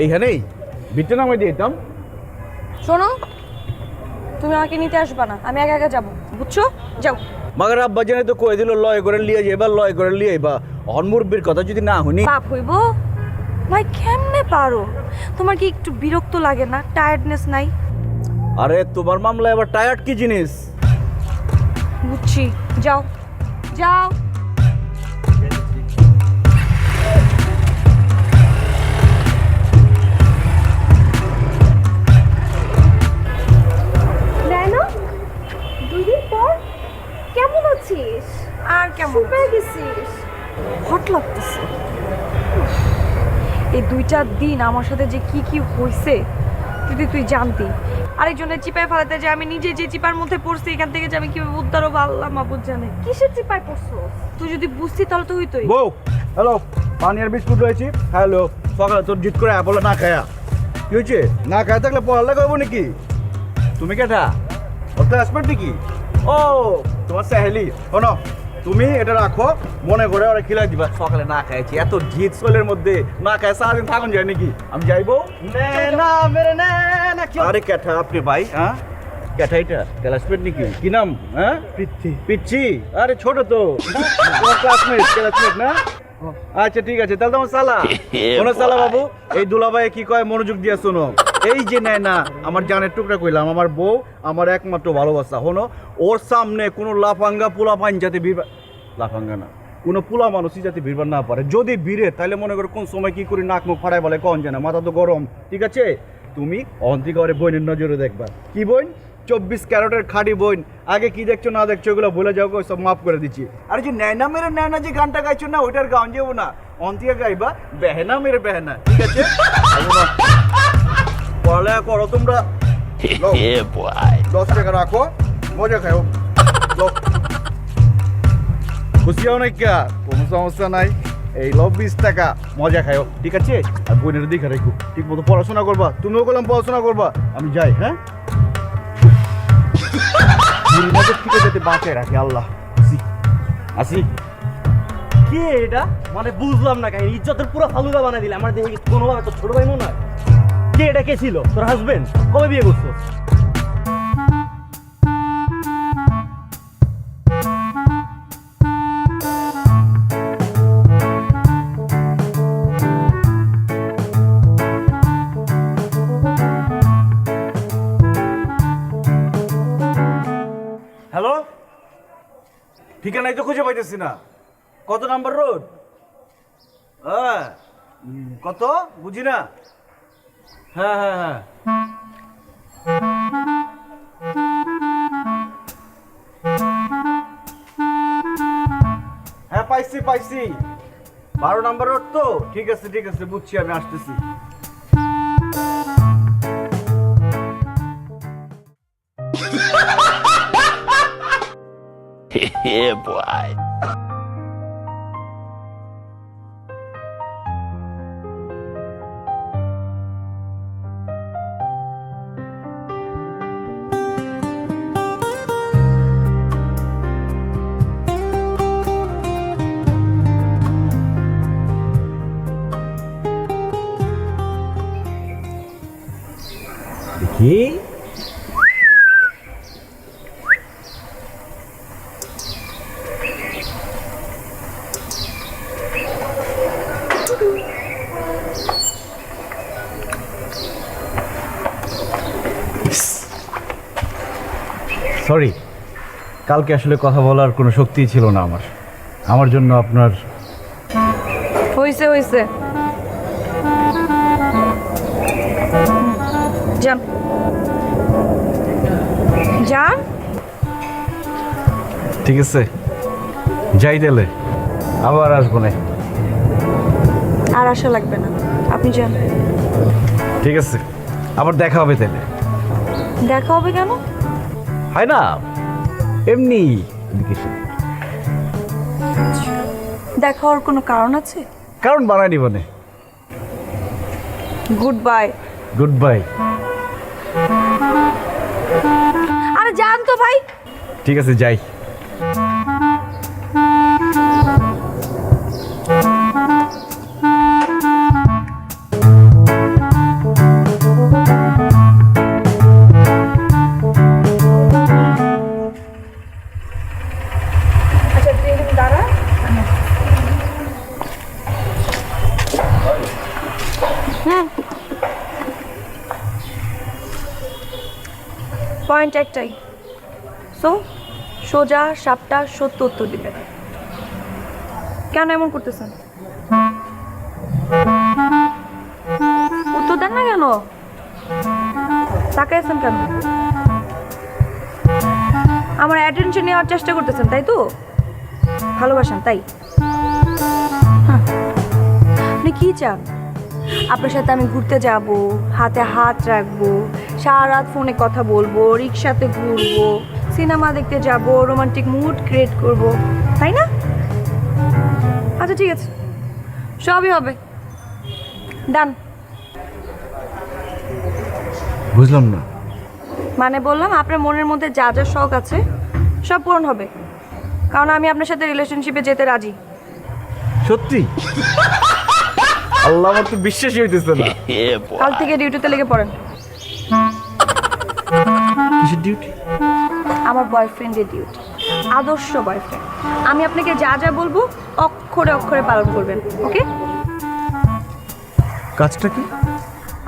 এইখানেই বিটটা নামাই দিয়ে দিতাম। শোনো, তুমি আমাকে নিতে আসবা না, আমি একা একা যাবো, বুঝছো? যাও। মাগার আব্বা জানে তো কয়ে দিল লয় করে লিয়ে যাইবা, লয় করে লিয়ে আইবা। অনমুরব্বির কথা যদি না শুনি বাপ হইব ভাই, কেমনে পারো? তোমার কি একটু বিরক্ত লাগে না? টায়ার্ডনেস নাই? আরে তোমার মামলা এবার টায়ার্ড কি জিনিস? বুঝছি, যাও যাও। নাইনা, 2 দিন পর কেমন আছিস? আর কেমন শুকায় গেছিস। হট লাগতেছে। এই 2-4 দিন আমার সাথে যে কি কি হয়েছে যদি তুই জানতি। আরেকজনের চিপায় ফেলাতে যে আমি নিজে যে চিপার মধ্যে পড়ছি, এখান থেকে যে আমি কিভাবে উদ্ধার হবো আল্লাহ মাহবুব জানে। কিসের চিপায় পড়ছো? তুই যদি বুঝতি তাহলে তো হইতোই। বউ হ্যালো, পানি আর বিস্কুট রয়েছি। হ্যালো, সকালে তোর জিত করে বলে না খায়া কি হয়েছে? না খায়া থাকলে পড়ালেখা হবো নাকি? তুমি কেটা ওর তো আসবেন নাকি? ও তোমার সাহেলি, শোনো তুমি এটা রাখো, মনে করে ওরা খিলাই দিবা। সকালে না খাইছি, এত জিত সোলের মধ্যে না খায় সারাদিন থাকুন যায় নাকি? আমি যাইবো না মেরে না। আরে ক্যাঠা আপনি ভাই, হ্যাঁ ক্যাঠা এটা ক্লাসমেট নাকি? কি নাম? হ্যাঁ পিচ্ছি। পিচ্ছি? আরে ছোট তো ক্লাসমেট, ক্লাসমেট না? আচ্ছা ঠিক আছে, তাহলে তোমার সালা শোনো সালা বাবু, এই দুলাভাই কি কয় মনোযোগ দিয়ে শোনো। এই যে নেয় না আমার জানের টুকরা কইলাম, আমার বউ আমার একমাত্র ভালোবাসা। শোনো, ওর সামনে কোনো লাফাঙ্গা পোলা পাইন যাতে লাফাঙ্গা না, কোনো পোলা মানুষই যাতে ভিড়বার না পারে। যদি ভিড়ে তাহলে মনে করো কোন সময় কি করি নাক মুখ ফাড়ায় বলে কন জানা, মাথা তো গরম। ঠিক আছে, তুমি অন্তিকা করে বইনের নজরে দেখবা। কি বইন? 24 ক্যারেটের খাঁটি বইন। আগে কি দেখছো না দেখছো এগুলো বলে যাও, সব মাফ করে দিচ্ছি। আর যে ন্যায়না মেরে ন্যায়না যে গানটা গাইছো না, ওইটার গান যাবো না, অন্তিকা গাইবা বেহেনা মেরে বেহেনা। ঠিক আছে, পড়ালেখা করো তোমরা। 10 টাকা রাখো, মজা খাও। খুশি হও না কে? কোনো সমস্যা নাই, এই 20 টাকা মজা খাও। ঠিক আছে, আর বইনের দিকে রেখো, ঠিক মতো পড়াশোনা করবা। তুমিও বললাম পড়াশোনা করবা। আমি যাই, হ্যাঁ থেকে যেতে বাঁচায় রাখি আল্লাহ। আসি। কি এটা? মানে বুঝলাম না, কাহিনী ইজ্জতের পুরো ফালুদা বানাই দিলে। আমার দেখে কোনোভাবে তোর ছোট ভাই মনে হয়? কে এটা? কে ছিল তোর হাজবেন্ড? কবে বিয়ে করছো? হ্যালো, ঠিকানাই তো খুঁজে পাইতেছি না। কত নাম্বার রোড? হ্যাঁ কত বুঝি না। হ্যাঁ হ্যাঁ হ্যাঁ, হ্যাঁ পাইছি পাইছি। 12 নাম্বার রোড তো? ঠিক আছে ঠিক আছে, বুঝছি, আমি আসতেছি। Yeah, boy. কি? সরি, কালকে আসলে কথা বলার কোনো শক্তিই ছিল না আমার জন্য আপনার। হইছে হইছে, যান যান। ঠিক আছে, যাই দিলে আবার আসবো না। আর আশা লাগবে না, আপনি যান। ঠিক আছে, আবার দেখা হবে তাহলে। দেখা হবে কেন? হয় না এমনি। দেখা হওয়ার কোনো কারণ আছে? কারণ বানাই নিব না। Good bye. Good bye. আরে যান তো ভাই। ঠিক আছে, যাই। পয়েন্ট একটাই, সো সোজা সাপটা সত্য উত্তর দিবেন। কেন এমন করতেছেন? উত্তর দেন না কেন? তাকাই আছেন কেন? আমার অ্যাটেনশন নেওয়ার চেষ্টা করতেছেন তাই তো? ভালোবাসেন তাই? হ্যাঁ। আপনি কি চান? আপনার সাথে আমি ঘুরতে যাব, হাতে হাত রাখবো, সারা রাত ফোনে কথা বলবো, রিক্সাতে ঘুরবো, সিনেমা দেখতে যাব, রোমান্টিক মুড ক্রিয়েট করব, তাই না? আচ্ছা ঠিক আছে, সবই হবে, ডান। বুঝলাম না। মানে বললাম আপনার মনের মধ্যে যা যা শখ আছে সব পূরণ হবে, কারণ আমি আপনার সাথে রিলেশনশিপে যেতে রাজি। সত্যি? আল্লাহ, আমার তো বিশ্বাসই হইতেছে না। কাল থেকে ডিউটিতে লেগে পড়েন। কিসের ডিউটি? আমার বয়ফ্রেন্ডের ডিউটি, আদর্শ বয়ফ্রেন্ড। আমি আপনাকে যা যা বলবো অক্ষরে অক্ষরে পালন করবেন, ওকে? কাজটা কি?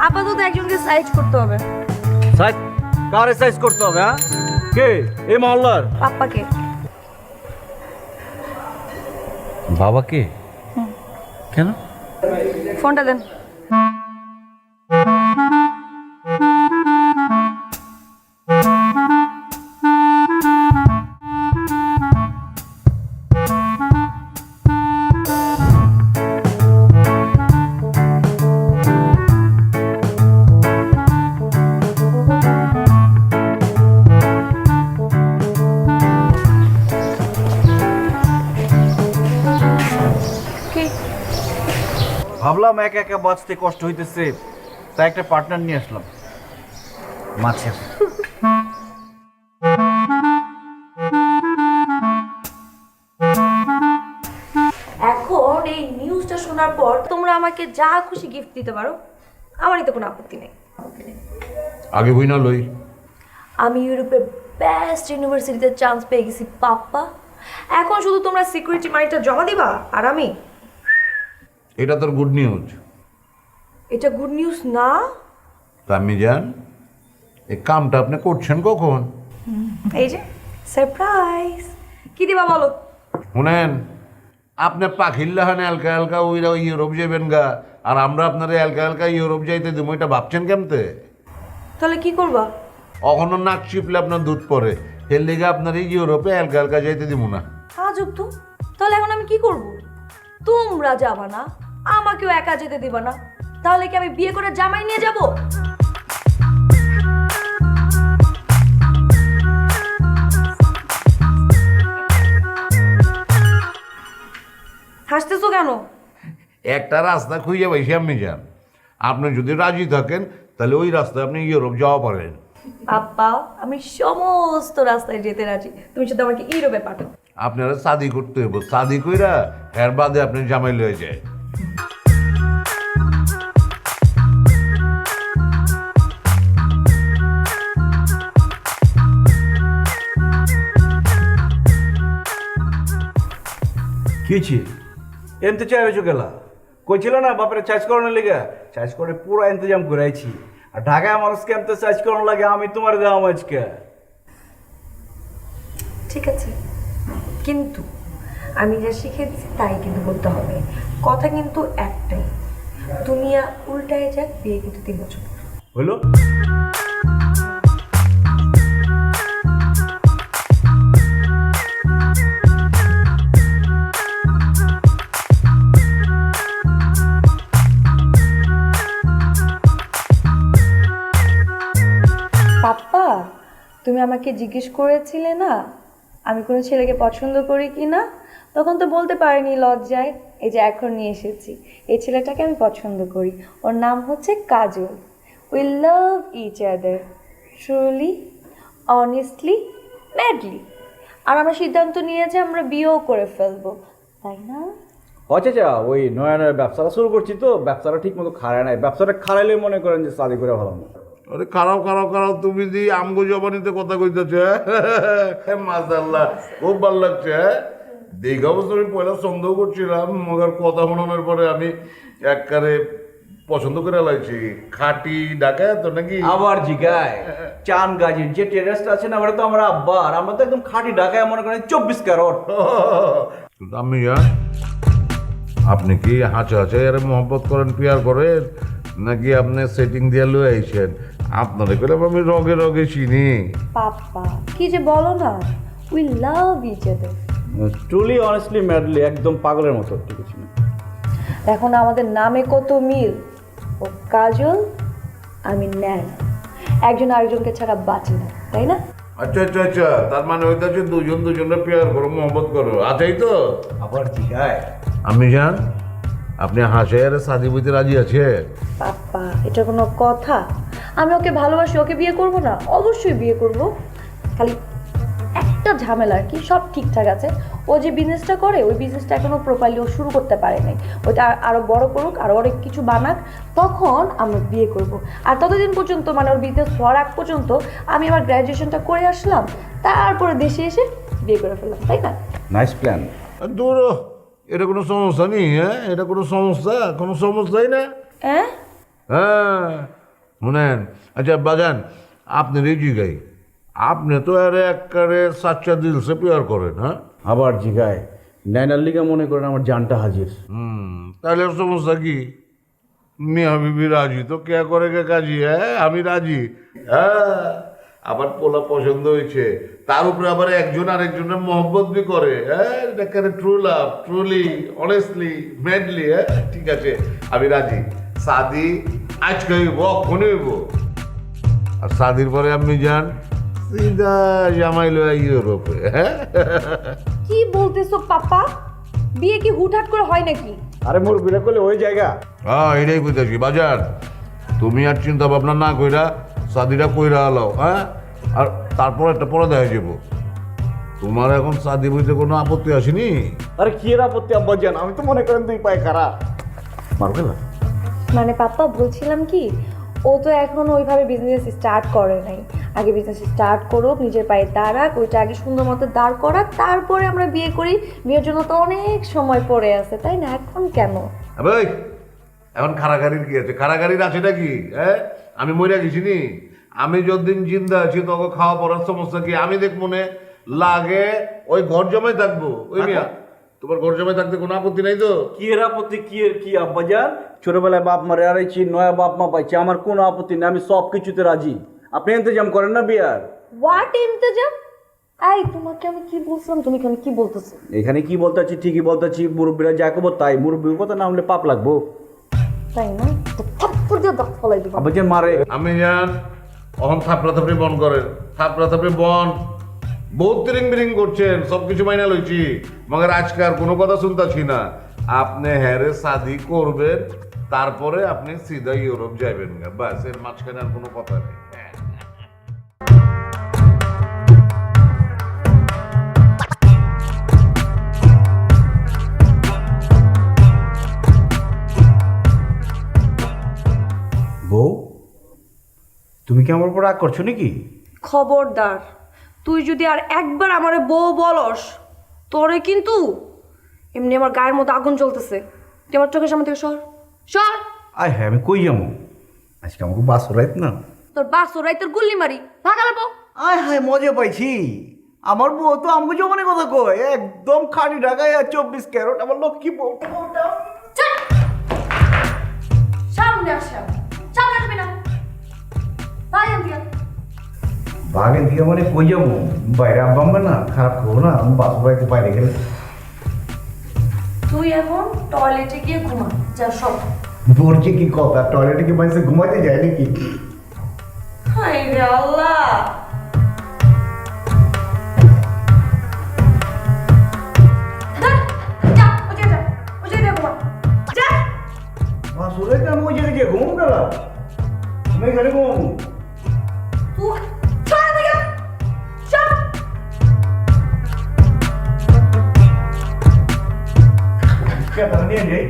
আপাতত একজনকে সাইজ করতে হবে। সাইজ? কারে সাইজ করতে হবে? হ্যাঁ, কে? এই মহল্লার পাপ্পাকে। বাবাকে? কেন? ফোনটা দেন। কি? ভাবলাম একা একা বাঁচতে কষ্ট হইতেছে, তাই একটা পার্টনার নিয়ে আসলাম, মাছের। এখন এই নিউজটা শোনার পর তোমরা আমাকে যা খুশি গিফট দিতে পারো, আমারই তো কোনো আপত্তি নেই। আগে বই না লই। আমি ইউরোপের বেস্ট ইউনিভার্সিটিতে চান্স পেয়ে গেছি পাপ্পা। এখন শুধু তোমরা সিকিউরিটি মানিটা জমা দিবা আর আমি। এটা তোর গুড নিউজ। এটা গুড নিউজ না? তা আমি জান এই কামটা আপনি করছেন কখন? এই যে সারপ্রাইজ। কি দিবা বলো? শুনেন, আপনি পাখিল্লাহানে হালকা হালকা ওইরা ইউরোপ যাবেন গা, আর আমরা আপনার হালকা হালকা ইউরোপ যাইতে দেবো, এটা ভাবছেন কেমতে? তাহলে কি করবা? কখনো নাক চিপলে আপনার দুধ পড়ে, এর লেগে আপনার এই ইউরোপে হালকা হালকা যাইতে দিব না। আজব তো। তাহলে এখন আমি কি করব? তোমরা যাবা না, আমাকেও একা যেতে দিবা না, তাহলে কি আমি বিয়ে করে জামাই নিয়ে যাব? হাসতেছো কেন? একটা রাস্তা খুঁজে পাইছি আপনি যান, আপনি যদি রাজি থাকেন তাহলে ওই রাস্তায় আপনি ইউরোপ যাওয়া পারেন। পাপ্পা, আমি সমস্ত রাস্তায় যেতে রাজি, তুমি শুধু আমাকে ইউরোপে পাঠাও। আপনারা শাদি করতে হইব, শাদি কইরা এর বাদে আপনি জামাই লয়ে যায়। কিছি এমতে চাই হয়েছো গেলা? কইছিল না বাপরে চার্জ করানোর লেগে? চার্জ করে পুরো ইন্তজাম করাইছি। আর ঢাকায় মানুষকে এমতে চার্জ করানো লাগে, আমি তোমার দেওয়া আজকে। ঠিক আছে, কিন্তু আমি যা শিখে দিচ্ছি তাই কিন্তু বলতে হবে। কথা কিন্তু একটাই, দুনিয়া উল্টায় যাক, বিয়ে কিন্তু 3 বছর। হলো? পাপ্পা, তুমি আমাকে জিজ্ঞেস করেছিলে না আমি কোনো ছেলেকে পছন্দ করি কি না? তখন তো বলতে পারিনি লজ্জায়। এই যে এখন নিয়ে এসেছি, এই ছেলেটাকে আমি পছন্দ করি। ওর নাম হচ্ছে Kajal. We love each other truly, honestly, madly. আর আমরা সিদ্ধান্ত নিয়েছি আমরা বিয়েও করে ফেলবো, তাই না? আচ্ছা আচ্ছা, ওই নয়া নয়া ব্যবসাটা শুরু করছি তো, ব্যবসাটা ঠিক মতো খারায় নাই। ব্যবসাটা খারাইলে মনে করেন যে শাদি করে ভালো না। আরে খারাপ খারাপ খারাপ, তুমি দি আমগো জবানিতে কথা কইতেছে। মাশাআল্লাহ, খুব ভালো লাগছে। দেখা অবশ্য আমি পয়লা সন্দেহ করছিলাম, মগার কথা শোনানোর পরে আমি একবারে পছন্দ করে লাইছি খাটি ডাকায় তো নাকি আবার জিগায় চান গাজীর যে টেরেসটা আছে না ওটা তো আমার আব্বার, আমরা তো একদম খাঁটি ঢাকায় মনে করেন 24 ক্যারট। আমি জান আপনি কি হাঁচা হাঁচা এর মোহব্বত করেন পিয়ার করেন নাকি আপনি সেটিং দিয়ে লয়ে আইছেন? আপনাদের করে আমি রগে রগে চিনি। পাপ্পা কি যে বলো না, we love each other. Truly honestly madly একদম পাগলের মতো, ঠিক আছে না? এখন আমাদের নামে কত মিল। ও কাজল, আমি ন্যানা, একজন আরেকজনকে ছাড়া বাঁচি না, তাই না? আচ্ছা আচ্ছা আচ্ছা, তার মানে হইতাছে দুজন দুজনের পেয়ার করো মোহব্বত করো, আছেই তো? আবার জিগায় আমি জান আপনি হাসে আর সাদি বইতে রাজি আছে? পাপ্পা এটা কোনো কথা? আমি ওকে ভালোবাসি, ওকে বিয়ে করব না? অবশ্যই বিয়ে করব। খালি একটা ঝামেলা আর কি, সব ঠিকঠাক আছে। ও যে বিজনেসটা করে ওই বিজনেসটা এখনো প্রপারলি ও শুরু করতে পারে নাই। ওটা আরো বড় করুক, আরো অনেক কিছু বানাক, তখন আমরা বিয়ে করব। আর ততদিন পর্যন্ত মানে ওর বিজনেস হওয়ার আগ পর্যন্ত আমি আমার গ্র্যাজুয়েশনটা করে আসলাম, তারপরে দেশে এসে বিয়ে করে ফেললাম, তাই না? Nice plan. দূর, এটা কোনো সমস্যা নেই। হ্যাঁ, এটা কোনো সমস্যাই না। হ্যাঁ হ্যাঁ শুনেন, আচ্ছা বাজান আপনি রেজি গাই, আপনি তো আর একবারে সাচ্চা দিল সে পেয়ার করেন। হ্যাঁ আবার জিগায় নাইনার লিগে মনে করেন আমার জানটা হাজির। তাহলে আর সমস্যা কি? মিয়া বিবি রাজি তো কে করে কে কাজী? হ্যাঁ আমি রাজি। হ্যাঁ আবার পোলা পছন্দ হয়েছে, তার উপরে আবার একজন আরেকজনের মহব্বত বি করে। হ্যাঁ এটা কেন true love, truly honestly madly. হ্যাঁ ঠিক আছে আমি রাজি। শাদি আজকে হইব, অক্ষণ হইব। আর শাদির পরে আপনি যান সিধা জামাই লয়া ইউরোপে। হ্যাঁ কি বলতেছো পাপ্পা? বিয়ে কি হুটহাট করে হয় নাকি? আরে মোর বিয়ে করলে ওই জায়গা। হ্যাঁ এটাই কইতেছি বাজার, তুমি আর চিন্তা ভাবনা না কইরা শাদিটা কইরা আলাও। হ্যাঁ আর তারপর একটা পরে দেখা যাবো। তোমার এখন শাদি বইতে কোনো আপত্তি আসেনি? আরে কি এর আপত্তি আব্বা জান, আমি তো মনে করেন দুই পায়ে খারা মারবে না। মানে পাপ্পা বলছিলাম কি, ও তো এখন ওইভাবে বিজনেস স্টার্ট করে নাই। আগে বিজনেস স্টার্ট করুক, নিজের পায়ে দাঁড়াক, ওইটা আগে সুন্দর মতো দাঁড় করাক, তারপরে আমরা বিয়ে করি। বিয়ের জন্য তো অনেক সময় পড়ে আছে, তাই না? এখন কেন? ভাই এখন খাড়াখাড়ির কি আছে? খাড়াখাড়ির আছেটা কি? হ্যাঁ আমি মরিয়া গেছি নি? আমি যতদিন জিন্দা আছি তখন খাওয়া পড়ার সমস্যা কি? আমি দেখ মনে লাগে ওই ঘর জমাই থাকবো। ওই মিয়া তোমার ঘর জমাই থাকতে কোনো আপত্তি নাই তো? কি এর আপত্তি? কি এর কি আব্বা জান, ছোটবেলায় বাপ মারে হারাইছি, নয়া বাপ মা পাইছি, আমার কোনো আপত্তি নেই, আমি সব কিছুতে রাজি। আপনি ইন্তজাম করেন না বিয়ার। হোয়াট ইন্তজাম? এই তোমাকে আমি কি বলছিলাম, তুমি কেন কি বলতেছো? এখানে কি বলতেছি, ঠিকই বলতেছি। মুরব্বীরা যা করবো তাই, মুরব্বীর কথা না হলে পাপ লাগবো। তাই না? তো থাপ্পড় দিয়ে দাঁত ফলাই দিব। আব্বা জান মারে। আমি জান অহন থাপড়া থাপড়ি বন করেন, থাপড়া থাপড়ি বন। বহুত তিরিং বিরিং করছেন, সবকিছু মাইনা লইছি, মগর আজকে আর কোনো কথা শুনতাছি না। আপনি হ্যারে শাদি করবেন, তারপরে আপনি সিধা ইউরোপ যাবেন না, ব্যাস। এর মাঝখানে আর কোনো কথা নেই। বউ, তুমি কি আমার উপর রাগ করছো নাকি? খবরদার, তুই যদি আর একবার আমারে বউ বলস, তোরে কিন্তু এমনি আমার গায়ের মধ্যে আগুন জ্বলতেছে। তুই আমার চোখের সামনে থেকে সর সর। আয় হ্যাঁ, আমি কই যাবো? আজকে আমাকে বাস রাইত না। তোর বাসর রাইতের গুল্লি মারি ভাগালাবো। আয় হায় মজা পাইছি। আমার বউ তো আমাকে জমানে কথা কয়, একদম খাঁটি ঢাকায় 24 ক্যারট। আমার লক্ষ্মী বউ। সামনে আসা, সামনে আসবি না। ভাই আন্টিয়া, বাঘের দিকে মানে কই যাবো? বাইরে আব্বা না খারাপ করবো না, আমি বাস রাইতে বাইরে গেলে। তুই এখন টয়লেটে গিয়ে ঘুমা, যা সব। বলছি কি কথা, টয়লেটে কি মানুষে ঘুমাতে যায় নাকি? হায় রে আল্লাহ। বাস রাইতে আমি ওই জায়গায় গিয়ে ঘুম গেলাম, আমি এখানে ঘুম। তারা নিয়ে যাই।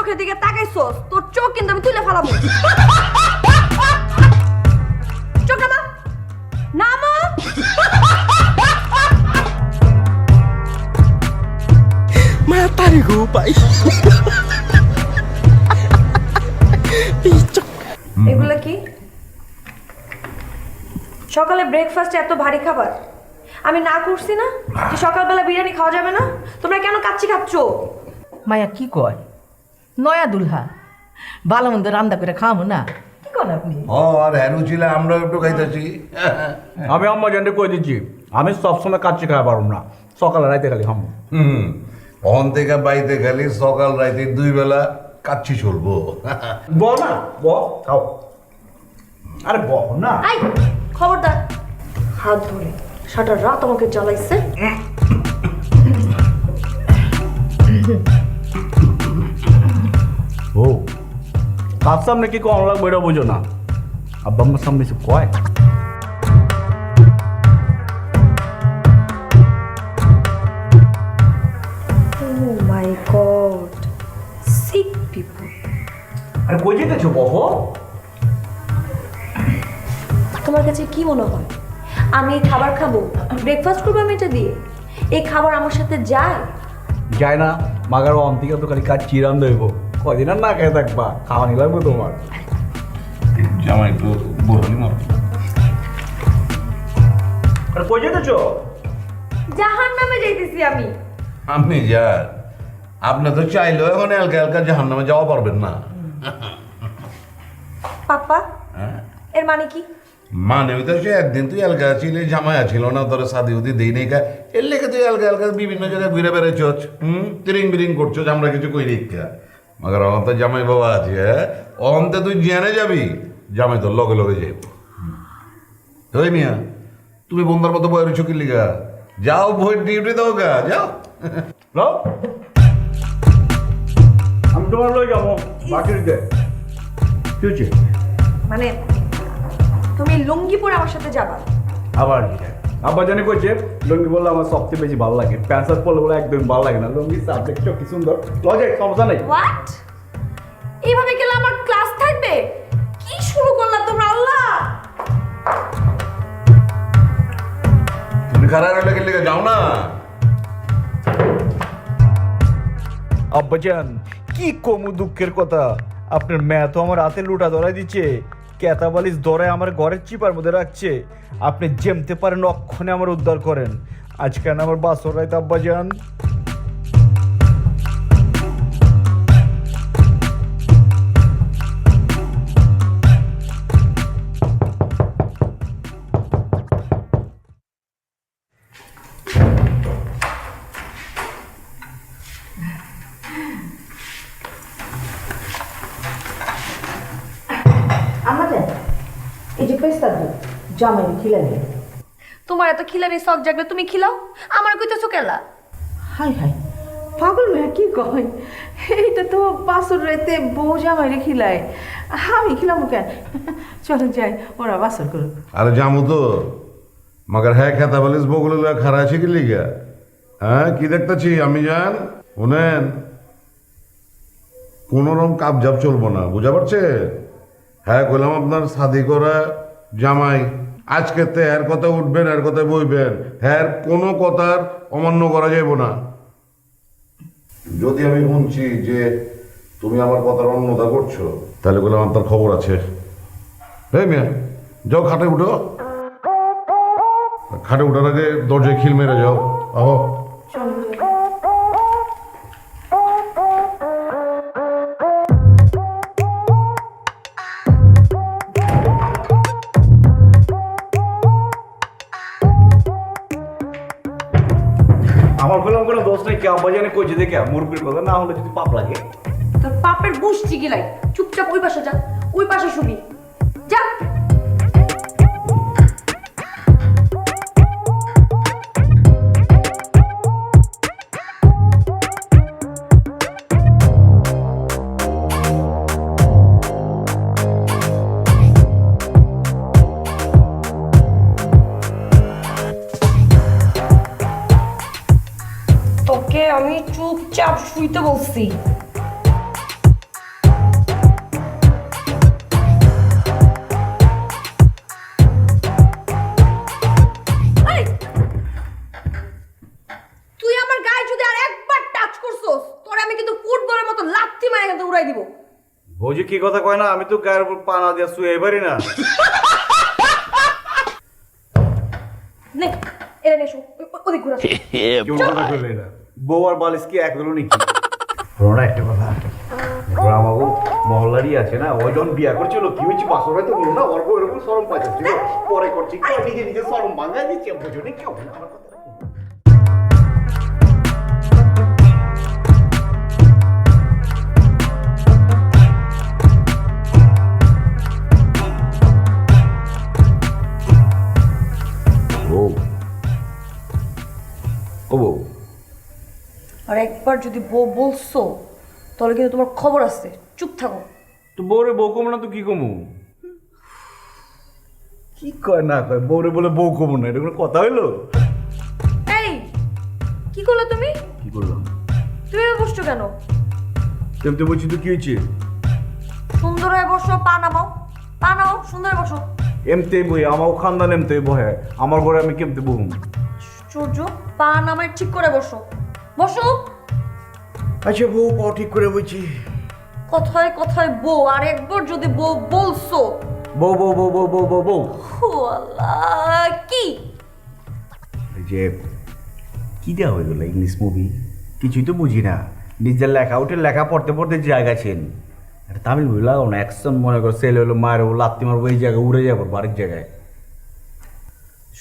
চোখের দিকে তাকাইছস তোর চোখ কিন্তু আমি তুলে ফেলাবো। চোখ নামা, নামা। Matahari ko pa Pichok. এগুলা কি? সকালে ব্রেকফাস্টে এত ভারী খাবার আমি না করছি না যে সকালবেলা বিরিয়ানি খাওয়া যাবে না? তোমরা কেন কাচ্চি খাচ্ছ? মায়া কি কয় নয়া দুলহা ভালো মন্দ রান্না করে খাওয়াবো না কি করেন আপনি আর হ্যারু ছিল আমরা একটু খাইতেছি। আমি আম্মা জানতে কই দিচ্ছি আমি সবসময় কাচ্চি খাওয়া পারব না, সকালে রাইতে খালি খাবো। অন থেকে বাইতে খালি সকাল রাইতে 2 বেলা কাচ্ছি চলবো। ব না ব খাও, আরে ব না। আই খবরদার, হাত ধরে সারা রাত আমাকে জ্বালাইছে। ও কার সামনে কি কম লাগবে এটা বুঝো না, আব্বা আম্মার সামনে সব কয়। Oh my god, sick people. আরে কই যেতেছো বহ? তোমার কাছে কি মনে হয় আমি এই খাবার খাবো? ব্রেকফাস্ট করবো আমি এটা দিয়ে? এই খাবার আমার সাথে যায়? যায় না, মাগার অন্তিকা তো খালি কাজ চিরান দেবো, কদিন আর না খেয়ে থাকবা, খাওয়ানি লাগবে তোমার। জামাই একটু বলনি না। আরে কই যেতেছো? জাহান্নামে যাইতেছি আমি। আপনি যান, আপনি তো চাইলেও এখন এলকা এলকা জাহান্নামে যাওয়া পারবেন না। পাপ্পা হ্যাঁ? এর মানে কি? মানে ওই তো সে একদিন তুই এলকা ছিলি, জামাই ছিল না, তোর সাদি উদি দেই নেই কা, এর লেগে তুই এলকা এলকা বিভিন্ন জায়গায় ঘুরে বেড়াচ্ছ, তিরিং বিরিং করছো, আমরা কিছু কই রেখা। মগর অন্ত জামাই বাবা আছে, হ্যাঁ অন্তে তুই জেনে যাবি, জামাই তোর লগে লগে যাইব। ওই মিয়া তুমি বন্ধার মতো বয়ের চকির লিগা যাও, ভোট ডিউটি দাও গা, যাও। যাও। আমি তোমার লই যাবো বাকি দিতে। কি হচ্ছে? মানে তুমি লুঙ্গি পরে আমার সাথে যাবা? আবার কি? আব্বা জানি কইছে লুঙ্গি বললে আমার সবচেয়ে বেশি ভালো লাগে, প্যান্ট শার্ট পরলে বলে একদম ভালো লাগে না, লুঙ্গি সাবজেক্ট কি সুন্দর লজে, সমস্যা নেই। হোয়াট? এইভাবে গেলে আমার ক্লাস থাকবে? কি শুরু করলা তোমরা? আল্লাহ, তুমি খারাপ লেগে লেগে যাও না। আব্বাজান কি কমু দুঃখের কথা, আপনার মেয়ে তো আমার হাতে লুটা ধরাই দিচ্ছে, কেতাবালিশ ধরায় আমার ঘরের চিপার মধ্যে রাখছে। আপনি জেমতে পারেন অক্ষণে আমার উদ্ধার করেন, আজকাল আমার বাসর রাইতে আব্বাজান। আমাদের এই যে পেস্তা দুধ জামাই খিলালে তোমার এত খিলানি শখ জাগলে তুমি খিলাও, আমার কইতেছো কেলা? হাই হাই পাগল মেয়া কি কয়, এইটা তো বাসর রাইতে বউ জামাইরে খিলায়, আমি খিলামু কেন? চলো যাই, ওরা বাসর করুক। আরে জামু তো, মগর হ্যাঁ খেতা বলিস বগুলো খারা আছে কি লিগা? হ্যাঁ কি দেখতেছি আমি জান, শুনেন কোনোরকম কাবজাব চলবো না, বুঝা পারছে? হ্যাঁ কইলাম আপনার শাদি করা জামাই, আজকে তো এর কথা উঠবেন, এর কথা বইবেন, হ্যাঁ কোনো কথার অমান্য করা যাইব না। যদি আমি শুনছি যে তুমি আমার কথার অন্যতা করছো, তাহলে বললাম আপনার খবর আছে। এই মিয়া যাও খাটে উঠো, খাটে উঠার আগে দরজায় খিল মেরে যাও। আহো। আমার বললাম কোনো দোষ নেই, কে আব্বাজানে কইছে দেখে মুরগির কথা, না হলে যদি পাপ লাগে। তোর পাপের গুষ্টি গিলাই, চুপচাপ ওই পাশে যা, ওই পাশে শুবি যা। তোকে আমি চুপচাপ শুইতে বলছি। কি কথা কয় না, আমি তো গায়ের উপর পানা দিয়ে শুয়ে পারি না। নে এরা নেশো ওদিক ঘুরে আসো। কেউ মনে করলে না বউ আর বালিশ কি এক হলো নাকি? রোনা একটা কথা, এবার আমাকে মহল্লারই আছে না, ওই যখন বিয়া করছিল কি হয়েছে বাসর হয়তো বলো না, অল্প এরকম সরম পাইছে, পরে করছি কেউ নিজে নিজে সরম ভাঙা দিচ্ছে, বোঝো কেউ আমার কথা। ও বউ, আর একবার যদি বউ বলছো তাহলে কিন্তু তোমার খবর আছে, চুপ থাকো। তো বউরে বউ কমো না তো কি কমু? কি কয় না কয় বউরে বলে বউ কমো না, এটা কোনো কথা হইলো? এই কি করলো তুমি? কি করলাম? তুমি এভাবে বসছো কেন? কেমতে বলছি তো কি হয়েছে? সুন্দর হয়ে বসো, পা নামাও, পা নামাও, সুন্দর হয়ে বসো। এমতে বই আমার খানদান এমতে বহে, আমার ঘরে আমি কেমতে বহুম? সূর্য, পা নামায় ঠিক করে বসো, বসো। আচ্ছা বউ পাও ঠিক করে বলছি। কথায় কথায় বউ, আর একবার যদি বউ বলছো। বউ বউ বউ বউ বউ বউ বউ ও আল্লাহ, কি এই যে কি দেওয়া হয়ে গেল ইংলিশ মুভি, কিছুই তো বুঝি না। নিজের লেখা উঠে লেখা পড়তে পড়তে জায়গা ছেন, একটা তামিল বই লাগাও না, অ্যাকশন মনে করো, ছেলে হলো মায়ের ও লাত্তি মারবো, এই জায়গায় উড়ে যাবো বাড়ির জায়গায়।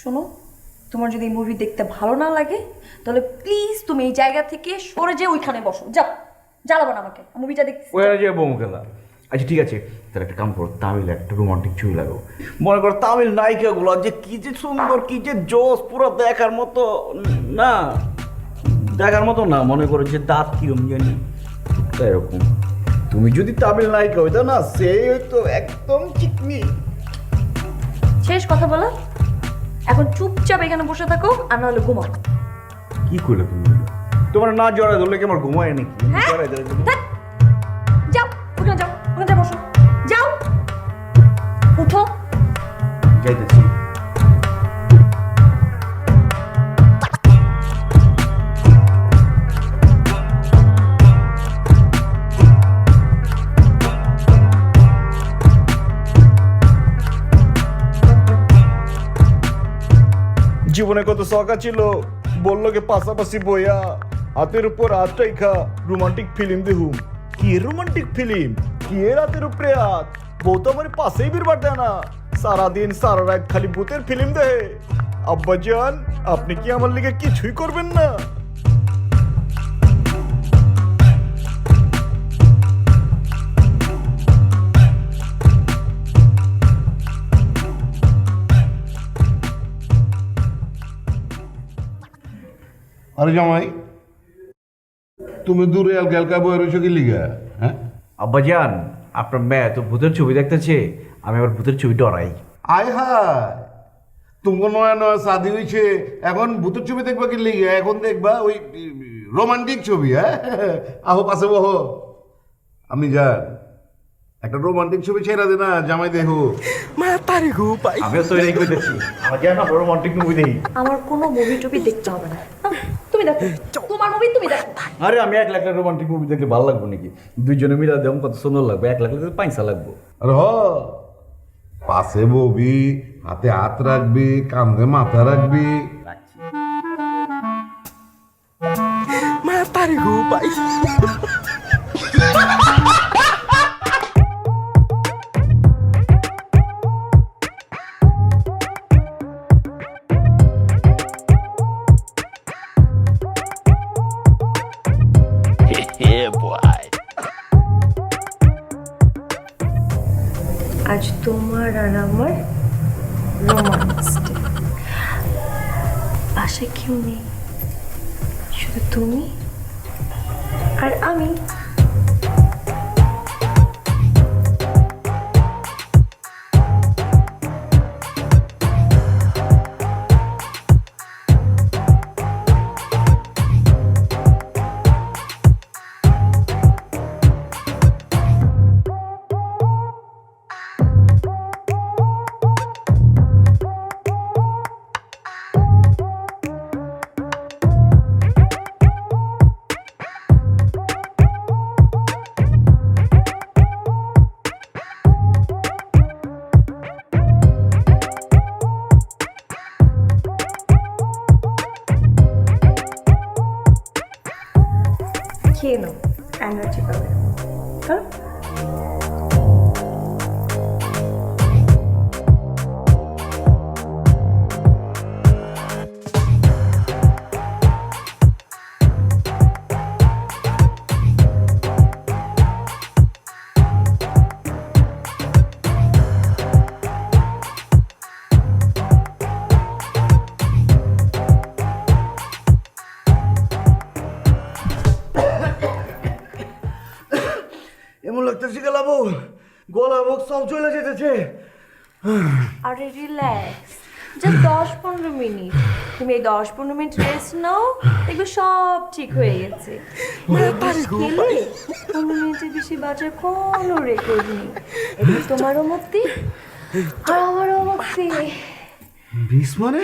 শোনো, তোমার যদি এই মুভি দেখতে ভালো না লাগে তাহলে প্লিজ তুমি এই জায়গা থেকে সরে যেয়ে ওইখানে বসো, যাও, জ্বালাবো না আমাকে, মুভিটা দেখতে। ওরা যে বউ খেলা। আচ্ছা ঠিক আছে, তাহলে একটা কাম করো, তামিল একটা রোমান্টিক ছবি লাগাও। মনে করো তামিল নায়িকাগুলো যে কি যে সুন্দর, কি যে জোস, পুরো দেখার মতো না, দেখার মতো না, মনে করো যে দাঁত কিরম জানি এরকম। তুমি যদি তামিল নায়িকা হইতো না, সেই হইতো একদম চিকনি। শেষ কথা বলো, এখন চুপচাপ এখানে বসে থাকো, আর নাহলে ঘুমাও। কি করলে তুমি? তোমার না জড়ায় ধরলে কি আমার ঘুমায় নাকি? হ্যাঁ? জড়ায় ধরে দিলে। ধ্যাৎ, যাও ওখানে যাও, ওখানে যাও বসো, যাও, উঠো। যাইতেছি। জীবনে কত শখা ছিল, বললো কে পাশাপাশি বইয়া হাতের উপর হাত রাইখা রোমান্টিক ফিল্ম দেখুম। কি রোমান্টিক ফিল্ম, কি রাতের উপরে হাত, বউ তো আমার পাশেই বিরবার দেয় না, সারাদিন সারা রাত খালি ভূতের ফিল্ম দেখে। আব্বাজান, আপনি কি আমার লিগে কিছুই করবেন না? আরে জামাই, তুমি দূরে হালকা বয়ে রয়েছো কি লিগা? হ্যাঁ আব্বাজান, আপনার মেয়ে তো ভূতের ছবি দেখতেছে, আমি আবার ভূতের ছবি ডরাই। আয় হায়, তুমি নয়া নয়া শাদি হয়েছে, এখন ভূতের ছবি দেখবা কি লিগা? এখন দেখবা ওই রোমান্টিক ছবি। হ্যাঁ আহো পাশে বহো। আমি যান একটা রোমান্টিক ছবি ছেড়া দে না, জামাই দেখো। আমিও তো এটাই কইতেছি, আমার জানা রোমান্টিক মুভি দেখি। আমার কোনো মুভি টুভি দেখতে হবে না, তুমি দেখো, তোমার মুভি তুমি দেখো। আরে আমি 1 লাখ রোমান্টিক মুভি দেখলে ভালো লাগবে নাকি? দুইজনে মিলা দেব কত সুন্দর লাগবে, 1 লাখ লাগলে পয়সা লাগবে। আরে হ, পাশে ববি, হাতে হাত রাখবি, কাঁধে মাথা রাখবি। আজ তোমার আর আমার রোমান্স ডে। বাসায় কেউ নেই, শুধু তুমি আর আমি। খেয়ে নাও, এনার্জি পাবে। হ্যাঁ এমন লাগতেছে গেলাবো, গলা মুখ সব চলে যেতেছে। আরে রিল্যাক্স, জাস্ট 10-15 মিনিট। তুমি এই 10-15 মিনিট রেস্ট নাও, দেখবে সব ঠিক হয়ে গেছে। খেলে 15 মিনিটের বেশি বাজার কোনো রেকর্ড নেই। এটা তোমারও মুক্তি আর আমারও মুক্তি। বিষ মানে?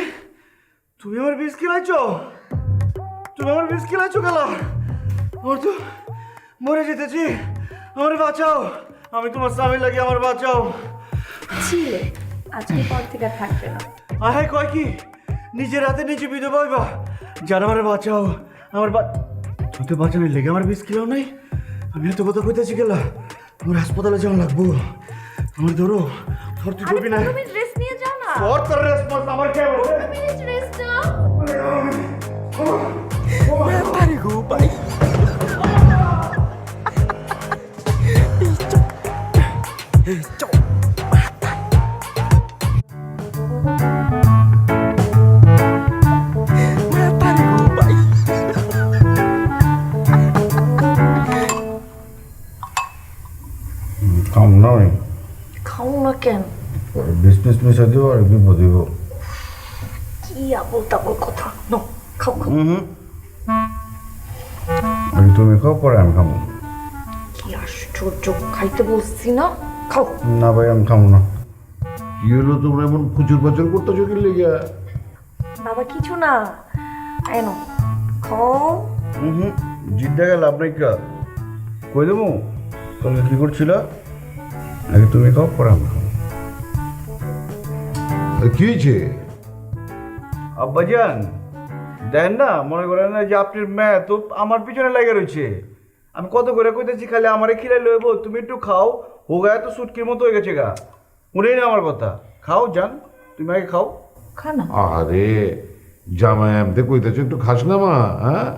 তুমি আমার বিষ খেলাইছো? তুমি আমার বিষ খেলাইছো গেলা? আমার তো মরে যেতেছি, আমার বাঁচাও। আমি তোমার স্বামী লাগি, আমার বাঁচাও। ছিলে আজকে পর থেকে আর থাকবে না। আয় কয় কি নিজের হাতে নিজে বিধে পাইবা? যারা আমার বাঁচাও, আমার তুই তো বাঁচানোর লেগে আমার বিষ খেলাও নাই। আমি এত কথা কইতেছি গেলা, আমার হাসপাতালে যাওয়া লাগবো। আমার ধরো, ধর তুই করবি না। তুমি রেস্ট নিয়ে যাও না। ধর তোর রেসপন্স আমার কে বলে? মিনিট রেস্ট নাও। কাম নয়, খাও না কেন? বিজনেস মিশা দিব আর বিপদ দিব। কি আবল তাবল কথা। নো, খাও খাও। আগে তুমি খাও, পরে আমি খাবো। কি আশ্চর্য, খাইতে বলছি না, খাও। না ভাই, আমি খাবো না। কি হলো, তোমরা এমন খুচুর পাচুর করতেছো কি লেগে? বাবা কিছু না, এনো খাও। জিদ্দা গেল আপনি কা কই দেবো? তুমি কি করছিল? আগে তুমি খাও, পরে আমি খাবো। কি হয়েছে? আব্বাজান দেখেন না, মনে করেন না যে আপনার মেয়ে তো আমার পিছনে লেগে রয়েছে। আমি কত করে কইতেছি খালি আমারে খিলাই লইব, তুমি একটু খাও। হো গায়ে তো সুটকির মতো হয়ে গেছে গা। শুনেই না আমার কথা, খাও যান, তুমি আগে খাও। খা না। আরে জামাই আমি কইতেছো, একটু খাস না মা? হ্যাঁ,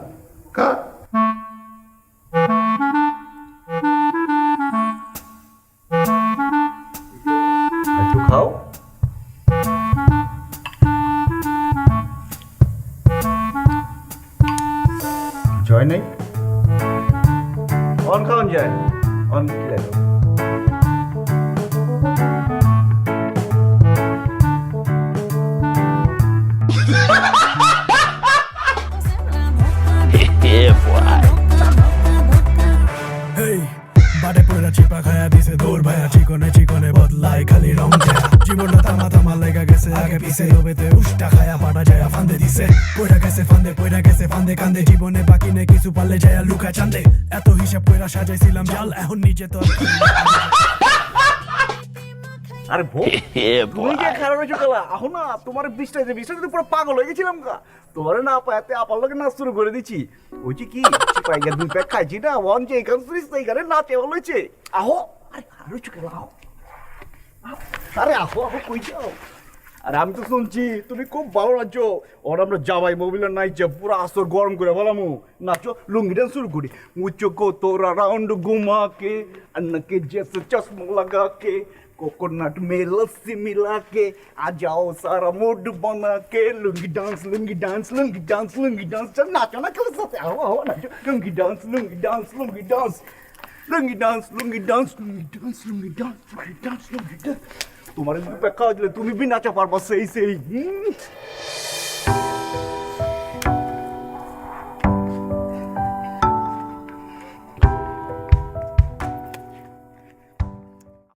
খা। একটু খাও। জয় নাই অন খাওন যায়, অন খিলাই দাও। বাটে পয়রা চিপা খায়া দিছে দৌড় ভায়া, চিকনে চিকনে বদলায় খালি রং যায়। জীবনটা তামা তামা লেগা গেছে আগে পিছে, লোভেতে উষ্টা খায়া পাটা যায় ফান্দে দিছে। পয়রা গেছে ফান্দে কান্দে, জীবনে বাকি নেই কিছু, পারলে যায় লুকা চান্দে। এত হিসাব পয়রা সাজাইছিলাম জাল, এখন নিজে তো আরে বউ, তুমি যে খারাপ হয়েছো কালা, আহো না। তোমার বিষটা পুরো পাগল হয়ে গেছিলাম গা। তোমার না পাতে আপার লোকে নাচ শুরু করে দিচ্ছি। ওই যে কি চিপাইগার দুই প্যাক খাইছি না, ওয়ান যে এখান সুরিস এইখানে নাচে হয়েছে। আহো, আরে খারাপ হয়েছো কেন? আহো, আরে আহো আহো, কই যাও? আরে আমি তো শুনছি তুমি খুব ভালো নাচো। ওর আমরা যাবাই মোবিলের নাইচে পুরো আসর গরম করে বলামু। নাচো, লুঙ্গি ডান্স শুরু করি। मुझको को तोरा राउंड घुमा के अन्ना के जैसे चश्मा लगा के कोकोनट में लस्सी मिला के आ जाओ सारा मूड बना के lungi dance lungi dance lungi dance lungi dance. चल नाचो ना कल साथ आओ आओ नाचो। Lungi dance lungi dance lungi dance lungi dance lungi dance lungi dance lungi dance lungi dance lungi dance. तुम्हारे मुंह पे खा दिले, तुम भी नाचा पारबा सही सही।